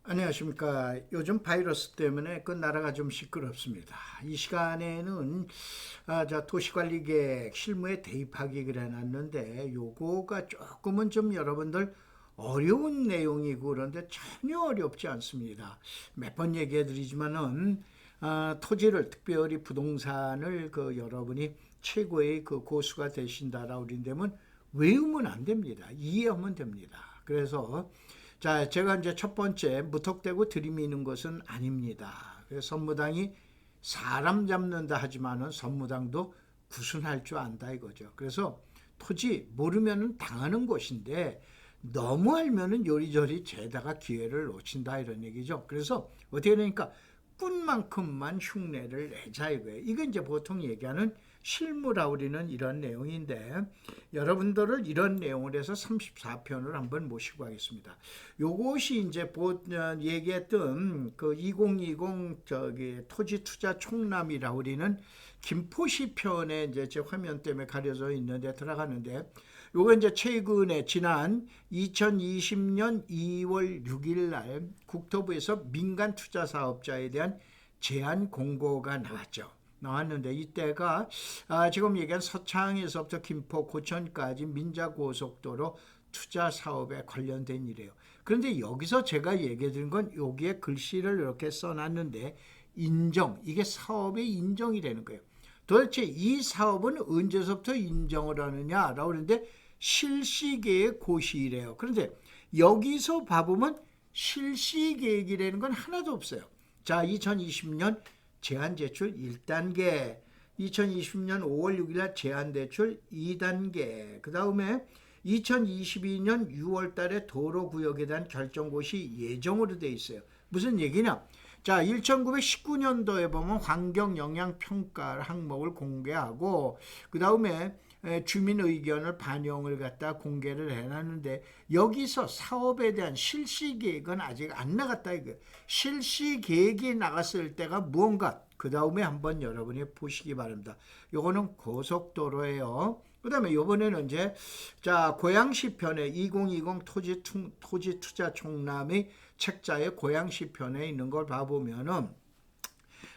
안녕하십니까. 요즘 바이러스 때문에 그 나라가 좀 시끄럽습니다. 이 시간에는 도시관리계획 실무에 대입하기 그래 놨는데 요거가 조금은 좀 여러분들 어려운 내용이고 그런데 전혀 어렵지 않습니다. 몇 번 얘기해 드리지만은 토지를 특별히 부동산을 그 여러분이 최고의 그 고수가 되신다라고 그런다면 외우면 안 됩니다. 이해하면 됩니다. 그래서 자, 제가 이제 첫 번째 무턱대고 들이미는 것은 아닙니다. 그래서 선무당이 사람 잡는다 하지만은 선무당도 구순할 줄 안다 이거죠. 그래서 토지 모르면은 당하는 곳인데 너무 알면은 요리조리 죄다가 기회를 놓친다 이런 얘기죠. 그래서 어떻게 되니까 꿈만큼만 흉내를 내자 이거예요. 이건 이제 보통 얘기하는 실무라 우리는 이런 내용인데 여러분들을 이런 내용을 해서 34편을 한번 모시고 하겠습니다. 요것이 이제 얘기했던 그 2020 토지 투자 총람이라 우리는 김포시 편에 이제 제 화면 때문에 가려져 있는데 들어가는데 요거 이제 최근에 지난 2020년 2월 6일 날 국토부에서 민간 투자 사업자에 대한 제한 공고가 나왔는데 이때가 지금 얘기한 서창에서부터 김포 고천까지 민자고속도로 투자 사업에 관련된 일이에요. 그런데 여기서 제가 얘기해 드린 건 여기에 글씨를 이렇게 써놨는데 인정, 이게 사업의 인정이라는 거예요. 도대체 이 사업은 언제서부터 인정을 하느냐라고 그러는데 실시계획 고시이래요. 그런데 여기서 봐보면 실시계획이라는 건 하나도 없어요. 자, 2020년 제한 제출 1단계, 2020년 5월 6일 날 제한 대출 2단계, 그 다음에 2022년 6월 달에 도로구역에 대한 결정고시 예정으로 돼 있어요. 무슨 얘기냐? 자, 1919년도에 보면 환경영향평가 항목을 공개하고 그 다음에 주민 의견을 반영을 갖다 공개를 해놨는데 여기서 사업에 대한 실시 계획은 아직 안 나갔다 이거예요. 실시 계획이 나갔을 때가 무언가 그 다음에 한번 여러분이 보시기 바랍니다. 요거는 고속도로예요. 그 다음에 요번에는 이제 자 고양시 편에 2020 토지 투자 총람의 책자의 고양시 편에 있는 걸 봐보면은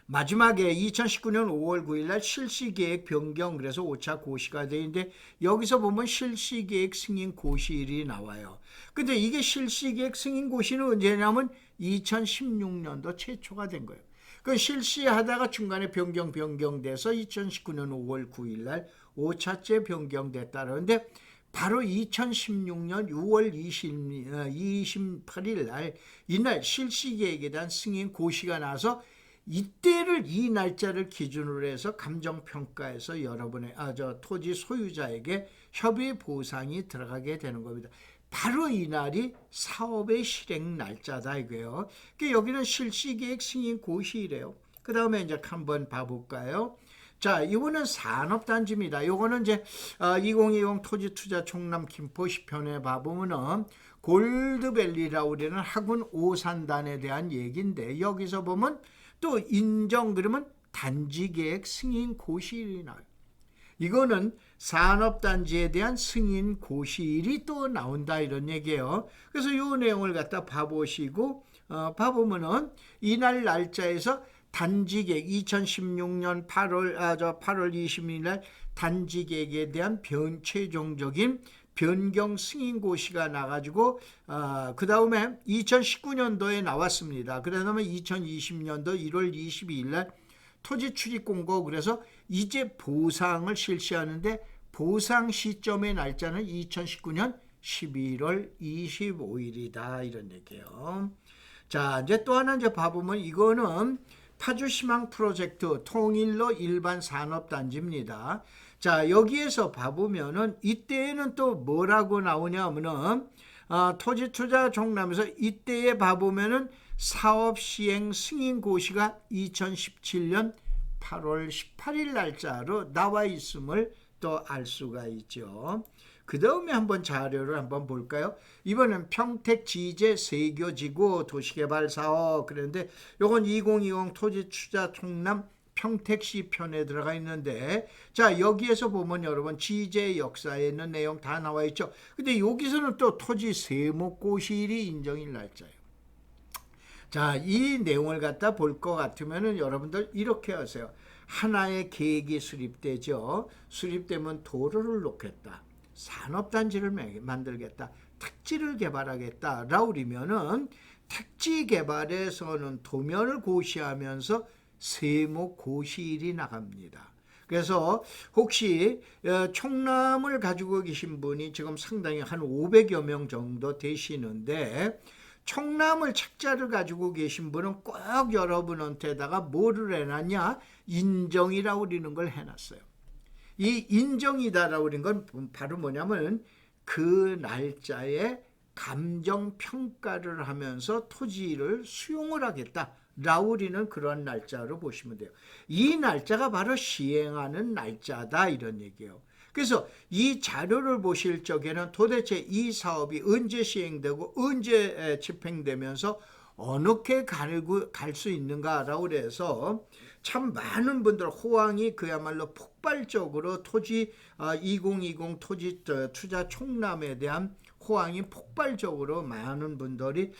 마지막에 2019년 5월 9일 날 실시계획 변경 그래서 5차 고시가 돼 있는데 여기서 보면 실시계획 승인 고시일이 나와요. 근데 이게 실시계획 승인 고시는 언제냐면 2016년도 최초가 된 거예요. 그 실시하다가 중간에 변경돼서 2019년 5월 9일 날 5차째 변경됐다는데 바로 2016년 6월 28일 날 이날 실시계획에 대한 승인 고시가 나서 이때를 이 날짜를 기준으로 해서 감정평가에서 여러분의 토지 소유자에게 협의 보상이 들어가게 되는 겁니다. 바로 이날이 사업의 실행 날짜다 이거예요. 그러니까 여기는 실시계획 승인 고시이래요. 그 다음에 이제 한번 봐볼까요? 자, 이거는 산업단지입니다. 이거는 이제 2020 토지 투자 총람 김포시 편에 봐보면은 골드밸리라고 우리는 학군 오산단에 대한 얘기인데 여기서 보면 또 인정 그러면 단지계획 승인 고시일이 나와요. 이거는 산업단지에 대한 승인 고시일이 또 나온다 이런 얘기예요. 그래서 이 내용을 갖다 봐보시고 봐보면은 이날 날짜에서 단지계획 2016년 8월 20일 날 단지계획에 대한 최종적인 변경 승인 고시가 나가지고 그 다음에 2019년도에 나왔습니다. 그 다음에 2020년도 1월 22일 날 토지 출입 공고 그래서 이제 보상을 실시하는데 보상 시점의 날짜는 2019년 11월 25일이다 이런 얘기예요. 자, 이제 또 하나 이제 봐보면 이거는 파주시망 프로젝트 통일로 일반 산업단지입니다. 자, 여기에서 봐보면은 이때에는 또 뭐라고 나오냐면은 토지 투자 종람에서 이때에 봐보면은 사업 시행 승인 고시가 2017년 8월 18일 날짜로 나와 있음을 또 알 수가 있죠. 그 다음에 한번 자료를 한번 볼까요? 이번엔 평택 지제 세교지구 도시개발 사업 그런데 요건 2020 토지 투자 총람 평택시 편에 들어가 있는데 자 여기에서 보면 여러분 지제 역사에 있는 내용 다 나와 있죠. 근데 여기서는 또 토지 세목고시일이 인정일 날짜예요. 자, 이 내용을 갖다 볼 것 같으면은 여러분들 이렇게 하세요. 하나의 계획이 수립되죠. 수립되면 도로를 놓겠다. 산업단지를 만들겠다. 택지를 개발하겠다. 라우리면은 택지 개발에서는 도면을 고시하면서 세목 고시일이 나갑니다. 그래서 혹시 총남을 가지고 계신 분이 지금 상당히 한 500여 명 정도 되시는데 총남을 책자를 가지고 계신 분은 꼭 여러분한테다가 뭐를 해놨냐? 인정이라고 그러는 걸 해놨어요. 이 인정이다라고 그러는 건 바로 뭐냐면 그 날짜에 감정평가를 하면서 토지를 수용을 하겠다. 라우리는 그런 날짜로 보시면 돼요. 이 날짜가 바로 시행하는 날짜다 이런 얘기예요. 그래서 이 자료를 보실 적에는 도대체 이 사업이 언제 시행되고 언제 집행되면서 어느게 갈 수 있는가라고 해서 참 많은 분들 호황이 그야말로 폭발적으로 토지 2020 토지 투자 총람에 대한 호황이 폭발적으로 많은 분들이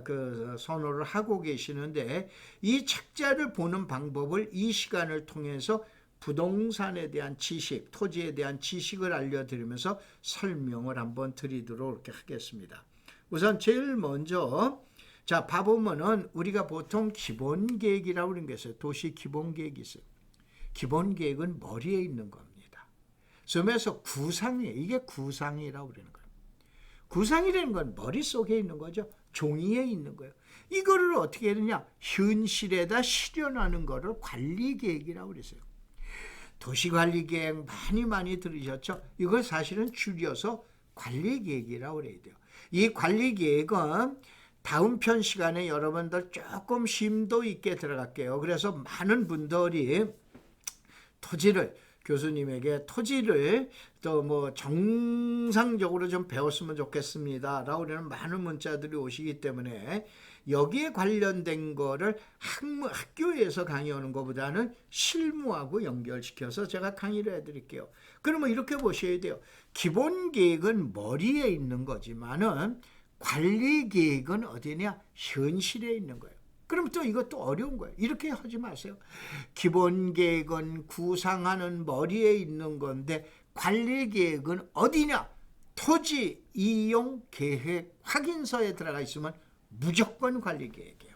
그 선호를 하고 계시는데 이 책자를 보는 방법을 이 시간을 통해서 부동산에 대한 지식, 토지에 대한 지식을 알려드리면서 설명을 한번 드리도록 이렇게 하겠습니다. 우선 제일 먼저 자 봐보면은 우리가 보통 기본계획이라고 하는 게 있어요. 도시 기본계획이 있어요. 기본계획은 머리에 있는 겁니다. 점에서 구상이에요. 이게 구상이라고 그러는 거예요. 구상이라는 건 머릿속에 있는 거죠. 종이에 있는 거예요. 이거를 어떻게 해야 되냐? 현실에다 실현하는 거를 관리계획이라고 그랬어요. 도시관리계획 많이 들으셨죠? 이걸 사실은 줄여서 관리계획이라고 그래야 돼요. 이 관리계획은 다음 편 시간에 여러분들 조금 심도 있게 들어갈게요. 그래서 많은 분들이 토지를 교수님에게 토지를 또 뭐 정상적으로 좀 배웠으면 좋겠습니다 라고 하는 많은 문자들이 오시기 때문에 여기에 관련된 거를 학교에서 강의하는 것보다는 실무하고 연결시켜서 제가 강의를 해드릴게요. 그러면 이렇게 보셔야 돼요. 기본 계획은 머리에 있는 거지만은 관리 계획은 어디냐? 현실에 있는 거예요. 그럼 또 이것도 어려운 거예요. 이렇게 하지 마세요. 기본 계획은 구상하는 머리에 있는 건데 관리 계획은 어디냐? 토지 이용 계획 확인서에 들어가 있으면 무조건 관리 계획이에요.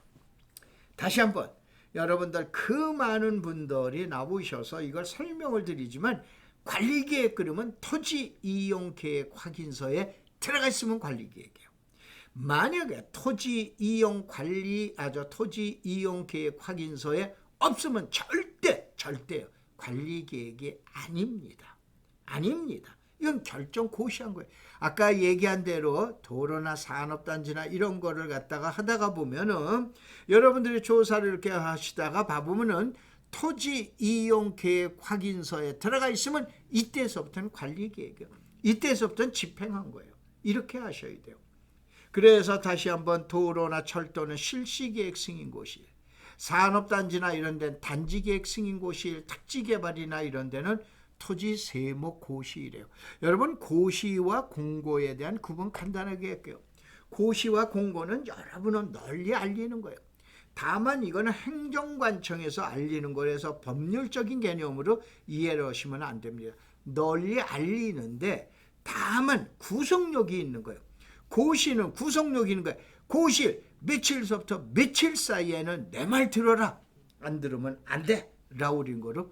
다시 한번 여러분들 그 많은 분들이 나오셔서 이걸 설명을 드리지만 관리 계획 그러면 토지 이용 계획 확인서에 들어가 있으면 관리 계획이에요. 만약에 토지 이용 계획 확인서에 없으면 절대요. 관리 계획이 아닙니다. 이건 결정 고시한 거예요. 아까 얘기한 대로 도로나 산업단지나 이런 거를 갖다가 하다가 보면은 여러분들이 조사를 이렇게 하시다가 봐보면은 토지 이용 계획 확인서에 들어가 있으면 이때서부터는 관리 계획이에요. 이때서부터는 집행한 거예요. 이렇게 하셔야 돼요. 그래서 다시 한번 도로나 철도는 실시계획 승인고시일, 산업단지나 이런 데는 단지계획 승인고시일, 택지개발이나 이런 데는 토지 세목 고시이래요. 여러분 고시와 공고에 대한 구분 간단하게 할게요. 고시와 공고는 여러분은 널리 알리는 거예요. 다만 이거는 행정관청에서 알리는 거라서 법률적인 개념으로 이해를 하시면 안 됩니다. 널리 알리는데 다만 구속력이 있는 거예요. 고시는 구속력이 있는 거예요. 고시 며칠서부터 며칠 사이에는 내 말 들어라. 안 들으면 안 돼. 라우린 거로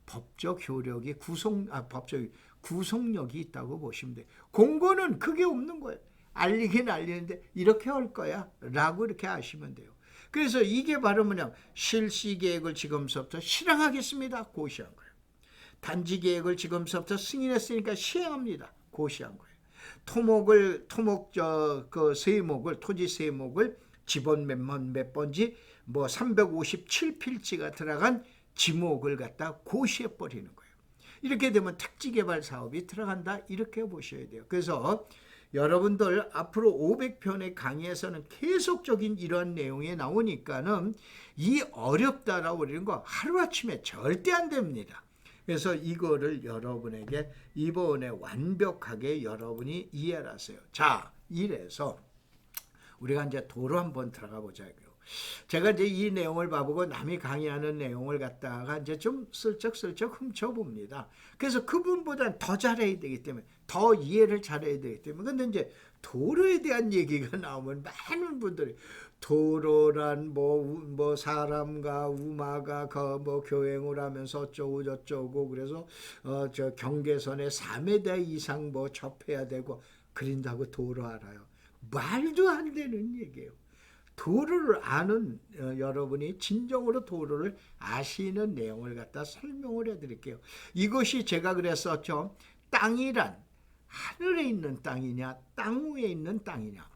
법적 효력이 법적 구속력이 있다고 보시면 돼요. 공고는 그게 없는 거예요. 알리긴 알리는데 이렇게 할 거야 라고 이렇게 아시면 돼요. 그래서 이게 바로 뭐냐, 실시계획을 지금서부터 실행하겠습니다. 고시한 거예요. 단지계획을 지금서부터 승인했으니까 시행합니다. 고시한 거예요. 토지 세목을 지번 몇 번지 뭐 357필지가 들어간 지목을 갖다 고시해 버리는 거예요. 이렇게 되면 택지개발 사업이 들어간다 이렇게 보셔야 돼요. 그래서 여러분들 앞으로 500편의 강의에서는 계속적인 이런 내용이 나오니까는 이 어렵다라고 그러는 거 하루아침에 절대 안 됩니다. 그래서 이거를 여러분에게 이번에 완벽하게 여러분이 이해를 하세요. 자, 이래서 우리가 이제 도로 한번 들어가 보자고요. 제가 이제 이 내용을 봐보고 남이 강의하는 내용을 갖다가 이제 좀 슬쩍슬쩍 훔쳐봅니다. 그래서 그분보다는 더 잘해야 되기 때문에, 더 이해를 잘해야 되기 때문에. 근데 이제 도로에 대한 얘기가 나오면 많은 분들이 도로란 뭐 사람과 우마가 뭐 교행을 하면서 어쩌고 저쩌고, 그래서 저 경계선에 4m 이상 뭐 접해야 되고 그린다고 도로 알아요? 말도 안 되는 얘기예요. 도로를 아는 여러분이 진정으로 도로를 아시는 내용을 갖다 설명을 해드릴게요. 이것이 제가 그랬었죠. 땅이란 하늘에 있는 땅이냐 땅 위에 있는 땅이냐,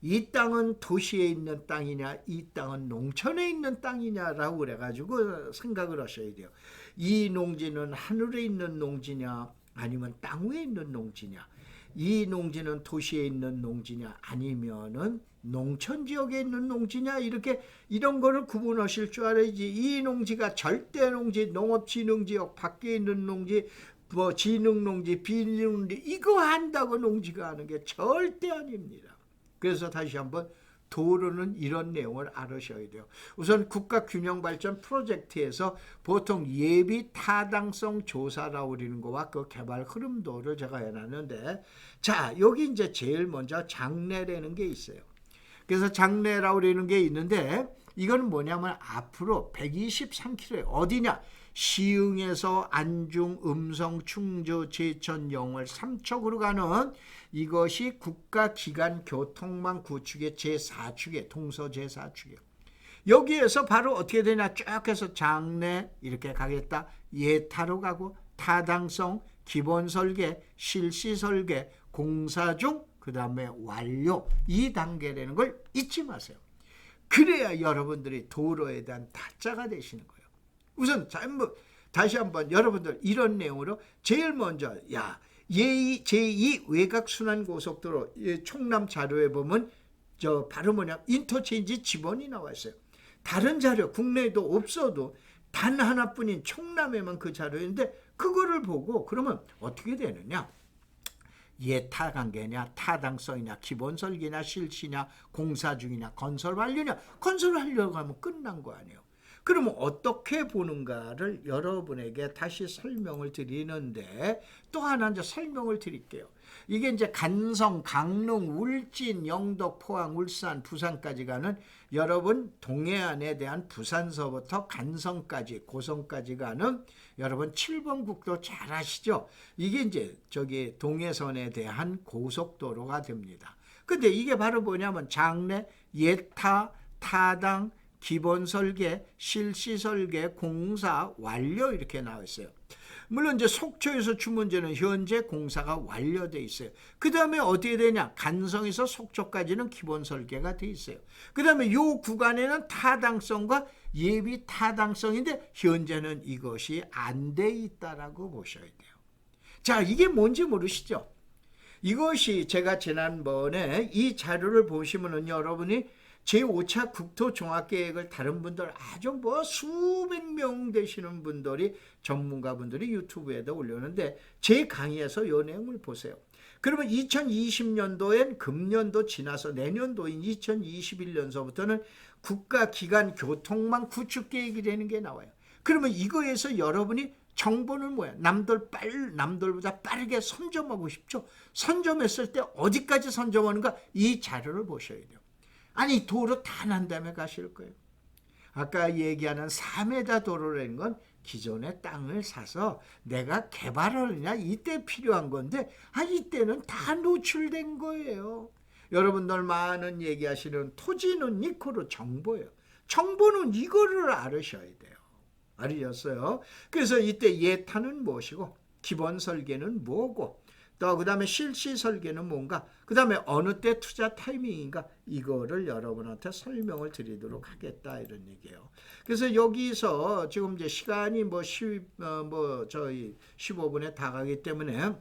이 땅은 도시에 있는 땅이냐 이 땅은 농촌에 있는 땅이냐라고 그래가지고 생각을 하셔야 돼요. 이 농지는 하늘에 있는 농지냐 아니면 땅 위에 있는 농지냐, 이 농지는 도시에 있는 농지냐 아니면은 농촌 지역에 있는 농지냐, 이렇게 이런 거를 구분하실 줄 알아야지. 이 농지가 절대 농지, 농업진흥지역 밖에 있는 농지, 뭐 진흥농지, 비농지, 이거 한다고 농지가 하는 게 절대 아닙니다. 그래서 다시 한번 도로는 이런 내용을 알으셔야 돼요. 우선 국가균형발전 프로젝트에서 보통 예비 타당성 조사라고 그러는 거와 그 개발 흐름도를 제가 해놨는데, 자, 여기 이제 제일 먼저 장래라는 게 있어요. 그래서 장래라고 그러는 게 있는데, 이건 뭐냐면 앞으로 123km 어디냐? 시흥에서 안중, 음성, 충주, 제천, 영월, 삼척으로 가는 이것이 국가기관 교통망 구축의 제4축이에요. 동서 제4축이에요. 여기에서 바로 어떻게 되냐? 쭉 해서 장래 이렇게 가겠다. 예타로 가고 타당성, 기본 설계, 실시 설계, 공사 중, 그 다음에 완료, 이 단계라는 걸 잊지 마세요. 그래야 여러분들이 도로에 대한 다짜가 되시는 거예요. 우선 다시 한번 여러분들 이런 내용으로 제일 먼저 제2 외곽순환고속도로 총남 자료에 보면 바로 뭐냐, 인터체인지 지번이 나와 있어요. 다른 자료 국내에도 없어도 단 하나뿐인 총남에만 그 자료인데, 그거를 보고 그러면 어떻게 되느냐, 예타 관계냐, 타당성이냐, 기본 설계냐, 실시냐, 공사 중이냐, 건설 완료냐. 건설 완료가 하면 끝난 거 아니에요. 그러면 어떻게 보는가를 여러분에게 다시 설명을 드리는데, 또 하나 이제 설명을 드릴게요. 이게 이제 간성, 강릉, 울진, 영덕, 포항, 울산, 부산까지 가는 여러분 동해안에 대한 부산서부터 간성까지, 고성까지 가는 여러분 7번 국도 잘 아시죠? 이게 이제 저기 동해선에 대한 고속도로가 됩니다. 근데 이게 바로 뭐냐면 장래, 예타, 타당, 기본 설계, 실시 설계, 공사, 완료 이렇게 나와 있어요. 물론 이제 속초에서 주문제는 현재 공사가 완료돼 있어요. 그 다음에 어디에 되냐? 간성에서 속초까지는 기본 설계가 돼 있어요. 그 다음에 이 구간에는 타당성과 예비 타당성인데 현재는 이것이 안 돼 있다라고 보셔야 돼요. 자, 이게 뭔지 모르시죠? 이것이 제가 지난번에 이 자료를 보시면은 여러분이 제5차 국토종합계획을 다른 분들 아주 뭐 수백 명 되시는 분들이, 전문가분들이 유튜브에다 올렸는데 제 강의에서 이 내용을 보세요. 그러면 2020년도엔 금년도 지나서 내년도인 2021년서부터는 국가기관 교통망 구축계획이 되는 게 나와요. 그러면 이거에서 여러분이 정보는 뭐야? 남들보다 빠르게 선점하고 싶죠? 선점했을 때 어디까지 선점하는가? 이 자료를 보셔야 돼요. 아니, 도로 다 난 다음에 가실 거예요. 아까 얘기하는 4m 도로라는 건 기존의 땅을 사서 내가 개발하느냐 이때 필요한 건데, 이때는 다 노출된 거예요. 여러분들 많은 얘기하시는 토지는 이코로 정보예요. 정보는 이거를 알으셔야 돼요. 알으셨어요? 그래서 이때 예타는 무엇이고, 기본 설계는 뭐고, 또 그 다음에 실시 설계는 뭔가, 그 다음에 어느 때 투자 타이밍인가, 이거를 여러분한테 설명을 드리도록 하겠다, 이런 얘기예요. 그래서 여기서 지금 이제 시간이 저희 15분에 다 가기 때문에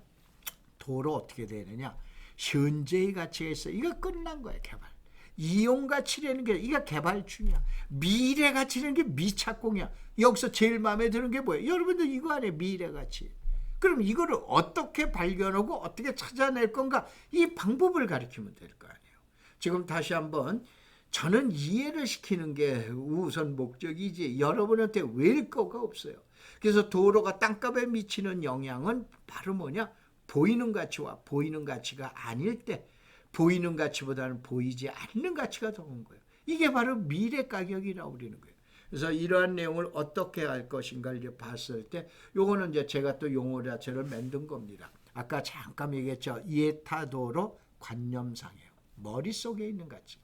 도로 어떻게 되느냐, 현재의 가치가 있어. 이거 끝난 거예요. 개발. 이용 가치라는 게 이거 개발 중이야. 미래 가치라는 게 미착공이야. 여기서 제일 마음에 드는 게 뭐예요? 여러분들 이거 안에 미래 가치. 그럼 이거를 어떻게 발견하고 어떻게 찾아낼 건가? 이 방법을 가르치면 될 거 아니에요. 지금 다시 한번 저는 이해를 시키는 게 우선 목적이지 여러분한테 외일 거가 없어요. 그래서 도로가 땅값에 미치는 영향은 바로 뭐냐? 보이는 가치와 보이는 가치가 아닐 때 보이는 가치보다는 보이지 않는 가치가 더 큰 거예요. 이게 바로 미래 가격이라고 우리는 거예요. 그래서 이러한 내용을 어떻게 할 것인가를 이제 봤을 때 요거는 이제 제가 또 용어 자체를 만든 겁니다. 아까 잠깐 얘기했죠. 이해타도로 관념상이에요. 머릿속에 있는 가치.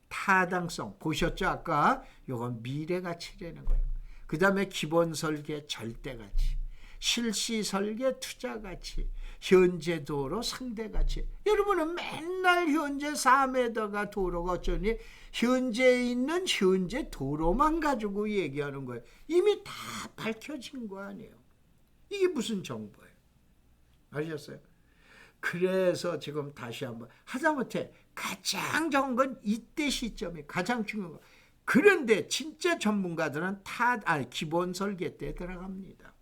타당성 보셨죠? 아까 요건 미래 가치라는 거예요. 그 다음에 기본 설계 절대 가치, 실시 설계 투자 가치, 현재 도로 상대 가치. 여러분은 맨날 현재 4m가 도로가 어쩌니 현재에 있는 현재 도로만 가지고 얘기하는 거예요. 이미 다 밝혀진 거 아니에요. 이게 무슨 정보예요? 아셨어요? 그래서 지금 다시 한번 하다못해 가장 좋은 건 이때 시점이 가장 중요한 거. 그런데 진짜 전문가들은 기본 설계 때 들어갑니다.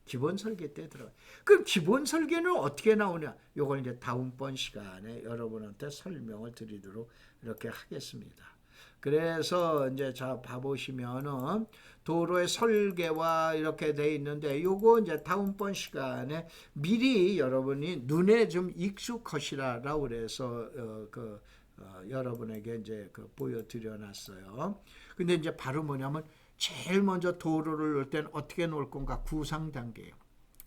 기본 설계 때 들어가. 그럼 기본 설계는 어떻게 나오냐? 요걸 이제 다음번 시간에 여러분한테 설명을 드리도록 이렇게 하겠습니다. 그래서 이제 자 봐보시면은 도로의 설계와 이렇게 돼 있는데 요거 이제 다음번 시간에 미리 여러분이 눈에 좀 익숙하시라라고 그래서 여러분에게 이제 보여드려 놨어요. 근데 이제 바로 뭐냐면 제일 먼저 도로를 놓을 때는 어떻게 놓을 건가 구상 단계예요.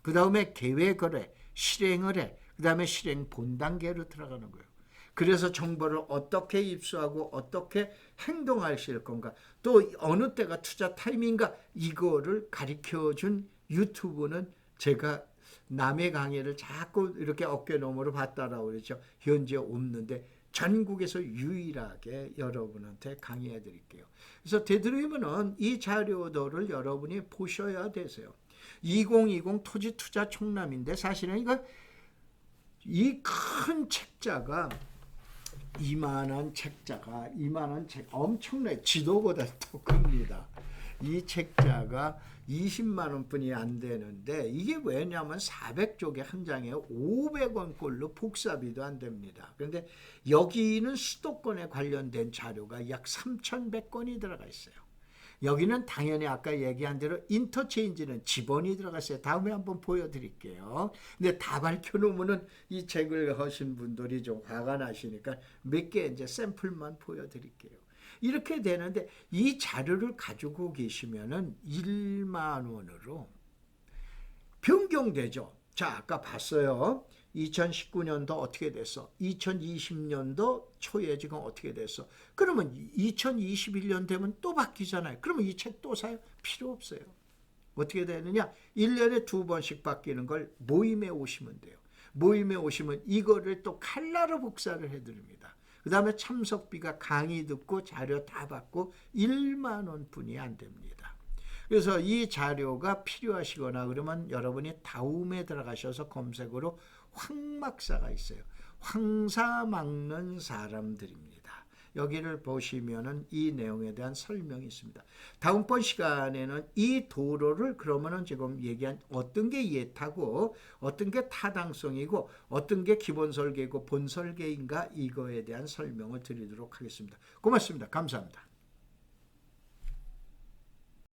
그 다음에 계획을 해, 실행을 해, 그 다음에 실행 본 단계로 들어가는 거예요. 그래서 정보를 어떻게 입수하고 어떻게 행동하실 건가, 또 어느 때가 투자 타이밍인가, 이거를 가르쳐준 유튜브는 제가 남의 강의를 자꾸 이렇게 어깨너머로 봤다라고 그랬죠. 현재 없는데 전국에서 유일하게 여러분한테 강의해 드릴게요. 그래서 되도록이면 이 자료들을 여러분이 보셔야 되세요. 2020 토지 투자 총람인데 사실은 이거 이 큰 책자가 이만한 책 엄청나게 지도보다 더 큽니다. 이 책자가 20만 원뿐이 안 되는데 이게 왜냐하면 400쪽에 한 장에 500원꼴로 복사비도 안 됩니다. 그런데 여기는 수도권에 관련된 자료가 약 3,100건이 들어가 있어요. 여기는 당연히 아까 얘기한 대로 인터체인지는 지번이 들어갔어요. 다음에 한번 보여드릴게요. 근데 다 밝혀놓으면 이 책을 하신 분들이 좀 화가 나시니까 몇 개 이제 샘플만 보여드릴게요. 이렇게 되는데 이 자료를 가지고 계시면은 1만 원으로 변경되죠. 자, 아까 봤어요. 2019년도 어떻게 됐어? 2020년도 초에 지금 어떻게 됐어? 그러면 2021년 되면 또 바뀌잖아요. 그러면 이 책 또 사요? 필요 없어요. 어떻게 되느냐? 1년에 2번씩 바뀌는 걸 모임에 오시면 돼요. 모임에 오시면 이거를 또 칼라로 복사를 해드립니다. 그 다음에 참석비가 강의 듣고 자료 다 받고 1만 원뿐이 안 됩니다. 그래서 이 자료가 필요하시거나 그러면 여러분이 다음에 들어가셔서 검색으로 황막사가 있어요. 황사 막는 사람들입니다. 여기를 보시면은 이 내용에 대한 설명이 있습니다. 다음번 시간에는 이 도로를 그러면은 지금 얘기한 어떤 게 예타고 어떤 게 타당성이고 어떤 게 기본 설계이고 본 설계인가 이거에 대한 설명을 드리도록 하겠습니다. 고맙습니다. 감사합니다.